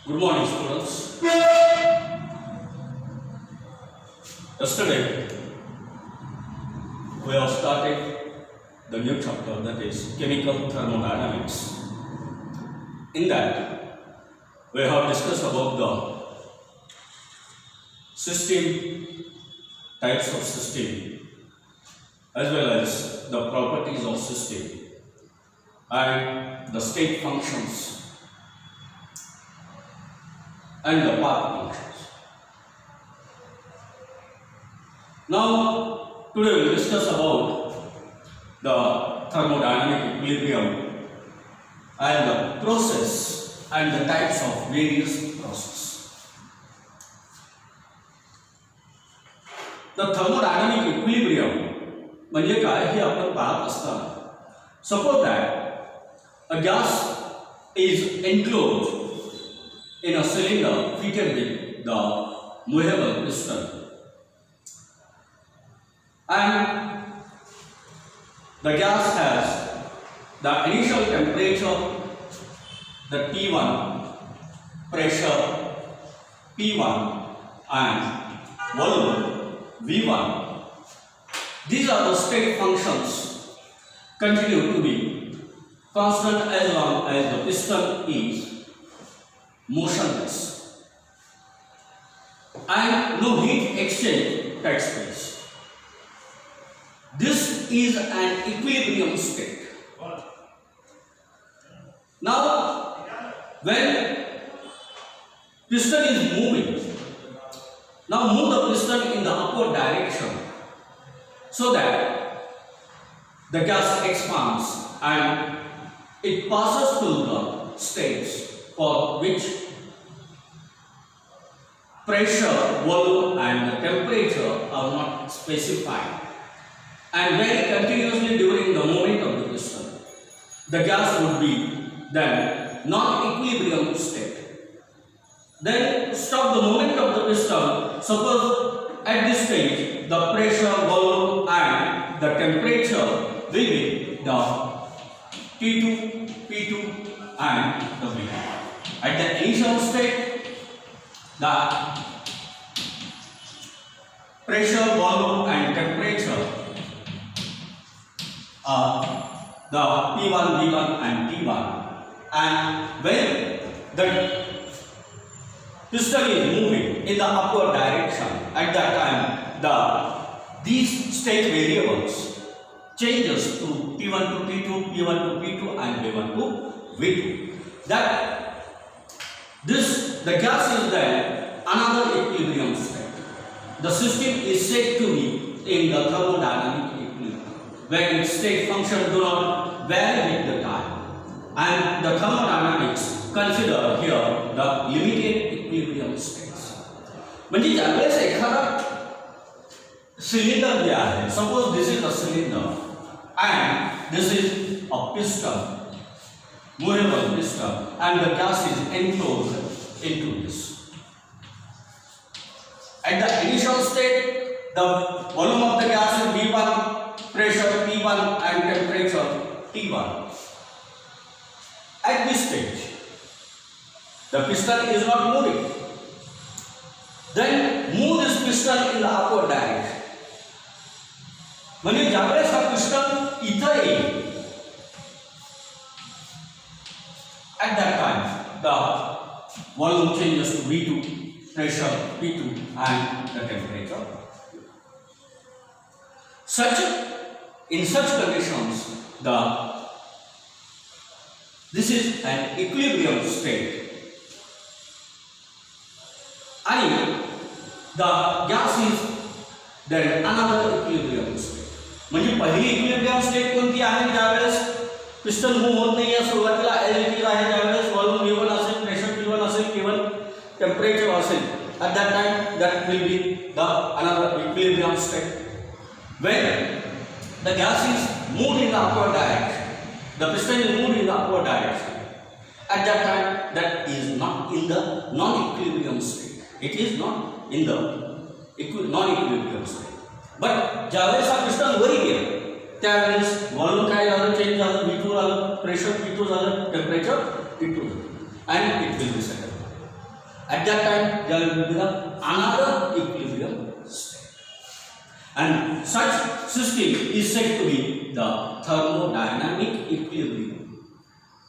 Good morning, students. Yesterday, we have started the new chapter, that is chemical thermodynamics. In that, we have discussed about the system, types of system, as well as the properties of system and the state functions and the path functions. Now, today we will discuss about the thermodynamic equilibrium and the process and the types of various processes. The thermodynamic equilibrium म्हणजे काय हे आपण पाहत असताना, suppose that a gas is enclosed in a cylinder fitted with the movable piston, and the gas has the initial temperature, the T1, pressure P1 and volume V1. These are the state functions continue to be constant as long as the piston is motionless and no heat exchange takes place. This is an equilibrium state. Now, when piston is moving, now move the piston in the upward direction so that the gas expands and it passes through the states for which pressure, volume and the temperature are not specified, and vary continuously during the movement of the piston. The gas would be then non-equilibrium state. Then stop the movement of the piston. Suppose at this stage the pressure, volume and the temperature will be the T2, P2 and the V2. At the initial state, the pressure, volume and temperature are the P1, V1 and T1, and when the piston is moving in the upward direction, at that time these state variables changes to P1 to P2, P1 to P2 and V1 to V2. That the gas is then another equilibrium state. The system is said to be in the thermodynamic equilibrium, where its state functions do not vary with the time, and the thermodynamics consider here the limited equilibrium states. म्हणजे ज्यावेळेस एखादा cylinder जे आहे, suppose this is a cylinder and this is a piston, movable piston, and the gas is enclosed into this. At the initial state, the volume of the gas is V1, pressure P1 and temperature T1. At this stage, the piston is not moving. Then move this piston in the upward direction. म्हणजे ज्यावेळेस हा piston इथं येईल, at that time the volume changes to V2, pressure P2 and the temperature. In such conditions, this is an equilibrium state, and the gas is then another equilibrium state. म्हणजे पहिली equilibrium state कोणती आहे, ज्यावेळेस piston move होत नाही आहे, सुरुवातीला as it is आहे, ज्यावेळेस व्हॉल्यूम V1 असेल, प्रेशर P1 असेल, P1 टेम्परेचर असेल, at that time that will be the another equilibrium state. When the gas is moved in the upward direction, the piston is moved in the upward direction, at that time that is not in the non-equilibrium state. It is not in the non-equilibrium state. But ज्यावेळेस हा piston worry गेला, त्यावेळेस volume काय झालं, change झालं, V2 झालं, pressure P2 झालं, temperature T2 झालं, and it will be settled. At that time, there will be another equilibrium state. And such system is said to be the thermodynamic equilibrium.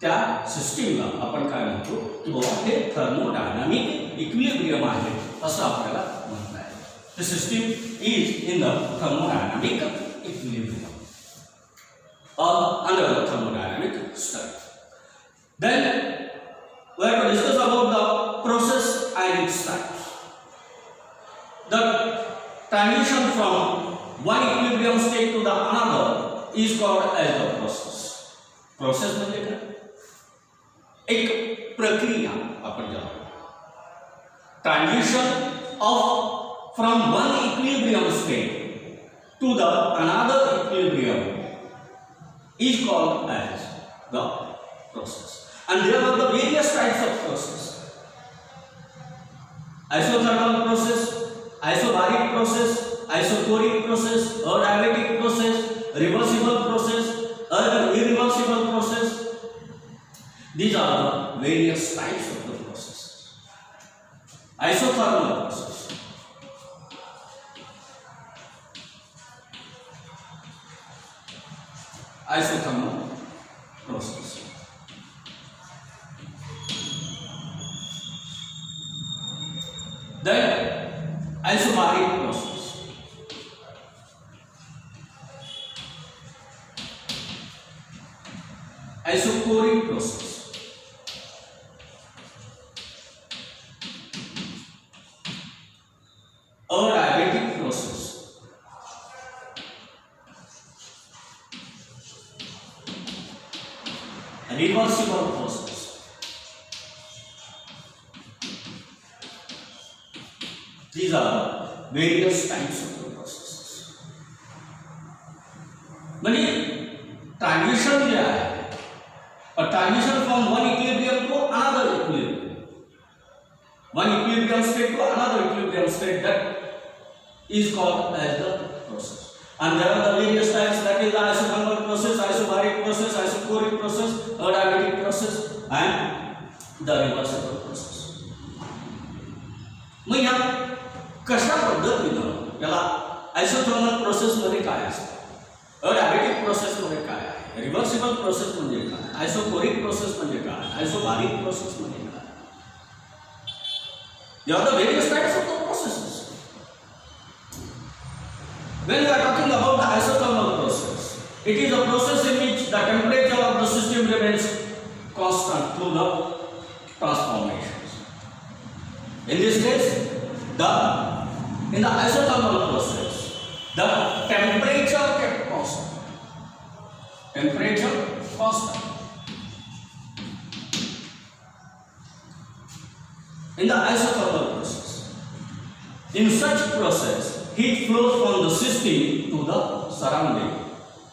त्या सिस्टीमला आपण काय म्हणतो की बाबा हे थर्मोडायनामिक इक्विलिब्रियम आहे असं आपल्याला म्हणता येईल. The system is in the thermodynamic equilibrium or under the thermodynamic study. Then we have to discuss about the process and its types. The transition from one equilibrium state to the another is called as the process. Process म्हणजे काय? एक प्रक्रिया आपण ज्याला transition of from one equilibrium state to the another equilibrium is called as the process. And there are the various types of process: isothermal process, isobaric process, isochoric process, adiabatic process, reversible process, irreversible process. These are the various types of the processes. Isothermal process. Isothermal process. Then isobaric process. Isochoric process. Adiabatic process. Reversible process. These are various types of the processes. म्हणजे transition जे आहे, transition from one equilibrium to another equilibrium, one equilibrium state to another equilibrium state, that is called as the process. And there are the various types, that is the isothermal process, isobaric process, isochoric process, adiabatic process, and the reversible process. मग या कशा पद्धतीनं याला isothermal process मध्ये काय असतं, adiabatic process मध्ये काय आहे, रिव्हर्सिबल प्रोसेस म्हणजे काय, आयसोकोरिक प्रोसेस म्हणजे काय, आयसोबारिक प्रोसेस म्हणजे काय. There are the various types of the processes. When we are talking about the isothermal process, it is a process in which the temperature of the system remains constant through the transformations. In this case, in the isothermal process, the temperature kept constant. Temperature constant. In the isothermal process, in such process, heat flows from the system to the surrounding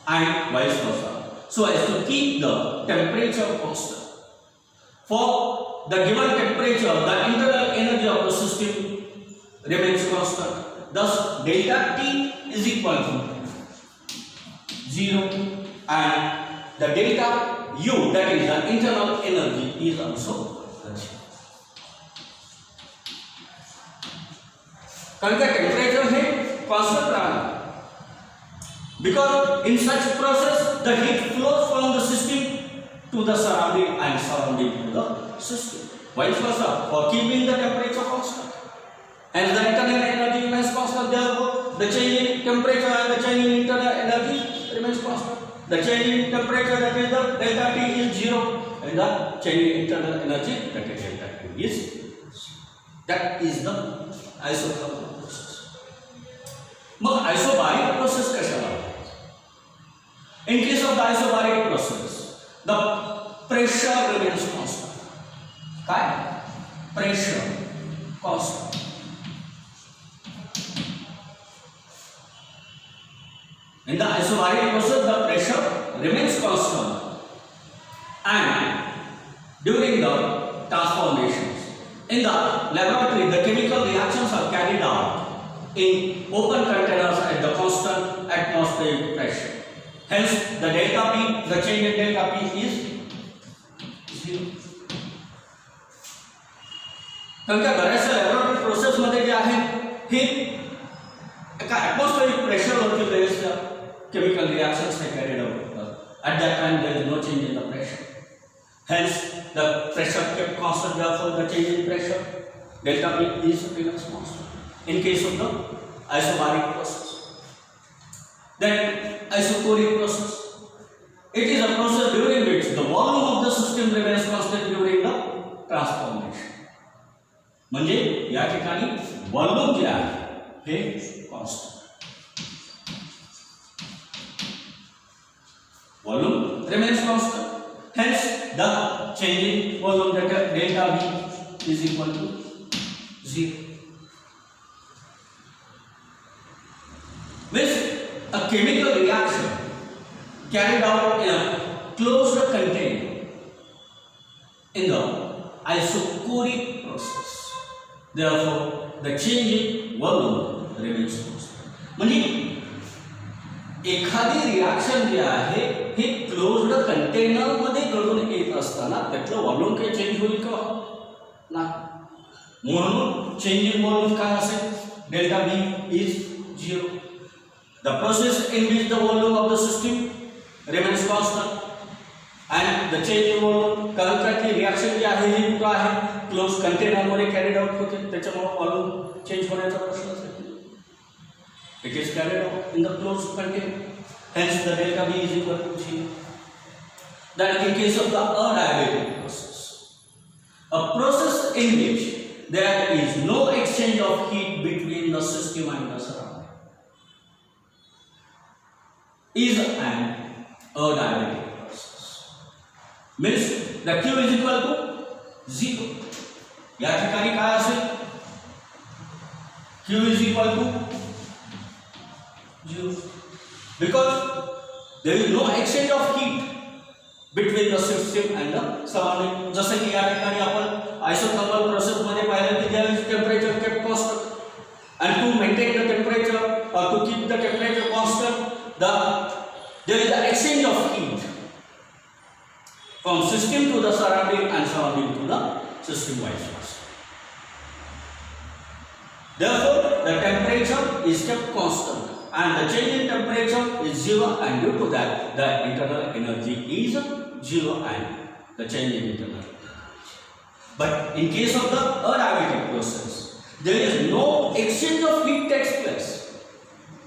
and vice versa, so as to keep the temperature constant. For the given temperature, the internal energy of the system remains constant. Thus, delta T is equal to 0, and the delta U, that is the internal energy, is also 0. कारण का temperature हे constant राहणार, because in such process the heat flows from the system to the surrounding and surrounding to the system, vice versa, for keeping the temperature constant. As the internal energy remains constant, therefore the change in temperature and the change in internal energy remains constant. The change in temperature, that is the delta T, is 0, and the change in internal energy, that is delta T, is 0. That is the isothermal process. Mug isobaric process कशाला? In case of the isobaric process, the pressure remains constant. काय? Pressure constant. In the isobaric process, the pressure remains constant, and during the transformations in the laboratory, the chemical reactions are carried out in open containers at the constant atmospheric pressure. Hence, the delta P, the change in delta P is 0. कारण का बऱ्याचशा laboratory प्रोसेसमध्ये जे आहे हे एका atmospheric प्रेशरवरती बरेचशा chemical reactions हे कॅरीड आउट होतात. At that time there is no change in the pressure. Hence, the pressure kept constant. Therefore, the change in pressure delta V is Reynolds constant. In case of the isobaric process, then isochoric process, it is a process during which the volume of the system remains constant during the transformation. म्हणजे या ठिकाणी volume जे आहे हे constant, volume remains constant. Hence, the change in volume delta V is equal to 0. With a chemical reaction carried out in a closed container in the isochoric process, therefore the change in volume remains constant. म्हणजे एखादी reaction जी आहे हे closed container मध्ये घडून येत असताना त्यातलं volume काही change होईल का? नाही. म्हणून चेंज इन व्हॉल्यूम काय असेल? Delta V is 0. The process in which the volume of the system remains constant and the change in volume, कारण का ती रिॲक्शन जी आहे ही कुठं आहे? क्लोज कंटेनरमध्ये कॅरीड आउट होते, त्याच्यामुळे व्हॉल्यूम चेंज होण्याचा प्रश्न असेल. It is carried out in the closed container. Hence, the delta V is equal to 0. That in case of the adiabatic process, a process in which there is no exchange of heat between the system and the surrounding, is an adiabatic process. Means the Q is equal to 0. या ठिकाणी काय असेल? Q is equal to 0, because there is no exchange of heat between the system and the surrounding. जसं की या ठिकाणी आपण isothermal process मध्ये पाहिलं की there is temperature kept constant, and to maintain the temperature or to keep the temperature constant, there is the exchange of heat from system to the surrounding and surrounding to the system vice versa. Therefore, the temperature is kept constant. And the change in temperature is 0, and due to that, the internal energy is 0 and the change in internal energy. But in case of the adiabatic process, there is no exchange of heat takes place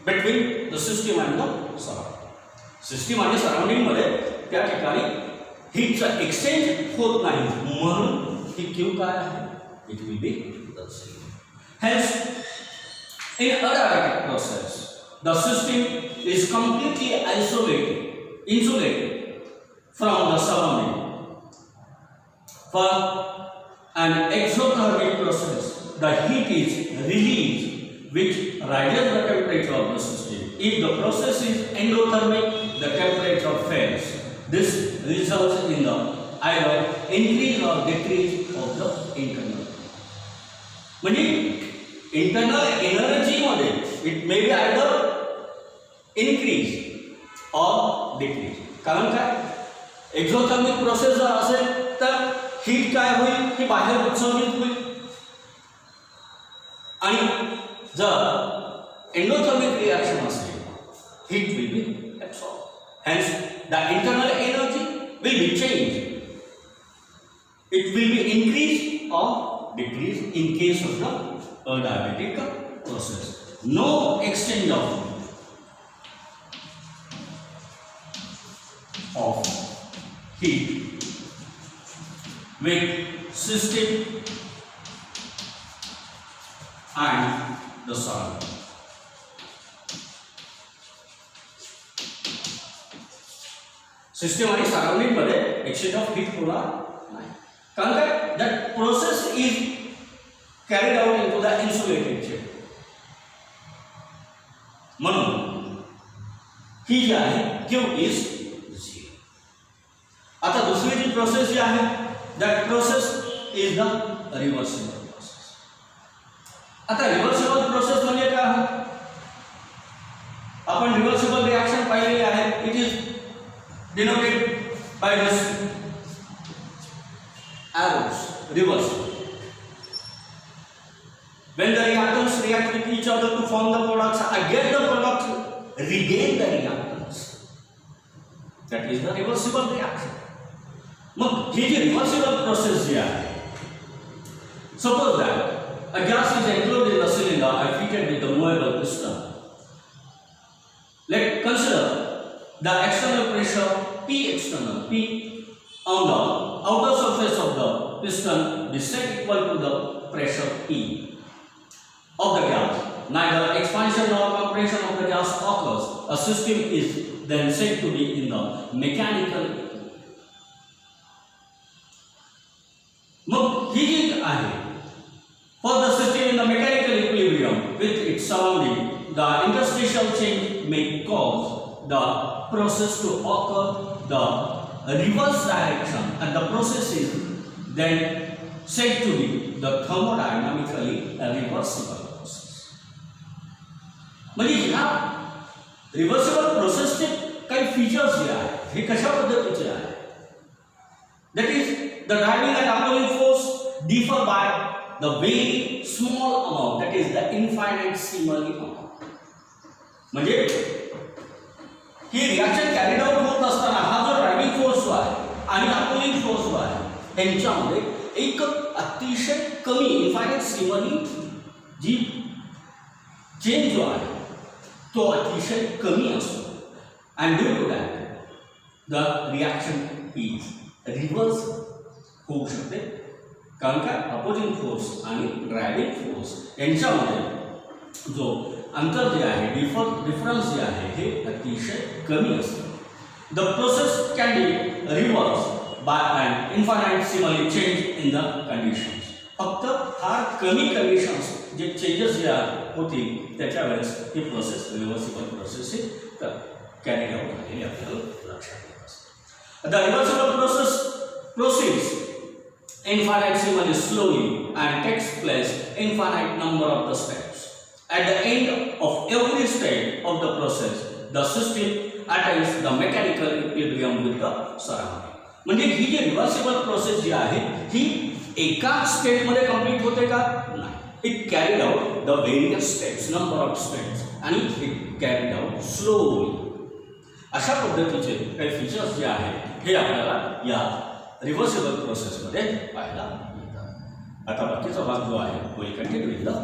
between the system and the surrounding. System and surrounding मध्ये त्या ठिकाणी heat चा exchange होत नाही, म्हणून ही Q काय आहे? It will be the same. Hence, in adiabatic process, the system is completely insulated from the surrounding. For an exothermic process, the heat is released which raises the temperature of the system. If the process is endothermic, the temperature falls. This results in the either increase or decrease of the internal. म्हणजे internal energy मध्ये it may be either increase or decrease. कारण काय? Exothermic process जर असेल तर heat काय होईल? ही बाहेर उत्सर्जित होईल, आणि जर एंडोथर्मिक रिॲक्शन असेल heat will be absorbed. Hence, the internal energy will be changed. It will be increased or decreased in case of the adiabatic process. No exchange of heat with system and the surrounding. System आणि surrounding मध्ये exchange of heat होणार नाही, कारण काय? That process is carried out into the insulated chamber. म्हणून ही जी आहे Q is 0. आता दुसरी जी प्रोसेस जी आहे, that process is the reversible process. आता रिव्हर्सिबल प्रोसेस म्हणजे काय आहे? आपण रिव्हर्सिबल रिॲक्शन पाहिलेली आहे. It is denoted by this arrows, reversible. When the reactants react with each other to form the products, again the products regain the reactants. That is the reversible reaction. मग ही जी reversible process जी आहे, suppose that a gas is enclosed in the cylinder and fitted with the movable piston. Let's consider the external pressure P external, P on the outer surface of the piston is set equal to the pressure P of the gas. Neither expansion nor compression of the gas occurs. A system is then said to be in the mechanical equilibrium. मग ही जी आहे, for the system in the mechanical equilibrium with its surrounding, the interstitial change may cause the process to occur the reverse direction, and the process is then said to be the thermodynamically reversible process. म्हणजे ह्या reversible प्रोसेसचे काही features जे आहेत हे कशा पद्धतीचे आहेत? That is, the driving and upwelling force differ by the very small amount, that is the infinitesimal amount. म्हणजे ही reaction carried out होत असताना हा जो ड्रायव्हिंग फोर्स जो आहे आणि अपवेलिंग फोर्स जो आहे यांच्यामध्ये एक अतिशय कमी इन्फायनाइटसिमली जी चेंज जो आहे तो अतिशय कमी असतो. And due to that the reaction is reverse होऊ शकते, कारण का अपोजिंग फोर्स आणि ड्रायव्हिंग फोर्स यांच्यामध्ये जो अंतर जे आहे, डिफरन्स जे आहे हे अतिशय कमी असतं. The process can be reverse by an infinitesimally change in the conditions. फक्त फार कमी कंडिशन्स जे चेंजेस जे होतील त्याच्या वेळेस ही प्रोसेस रिव्हर्सिबल प्रोसेस ही कॅरी आउट झालेली आपल्याला लक्षात येत असते. The reversible process proceeds infinitesimally slowly and takes place infinite number of the steps. At the end of every step of the process, the system attains the mechanical equilibrium with the surrounding. म्हणजे ही जी reversible process जी आहे ही एका step मध्ये complete होते का? नाही. It carried out the various steps, number of steps, आणि it carried out slowly. अशा पद्धतीचे काही फीचर्स जे आहेत हे आपल्याला या रिव्हर्सिबल प्रोसेसमध्ये पाहायला मिळतात. आता बाकीचा भाग जो आहे तो कंटिन्यू विथ द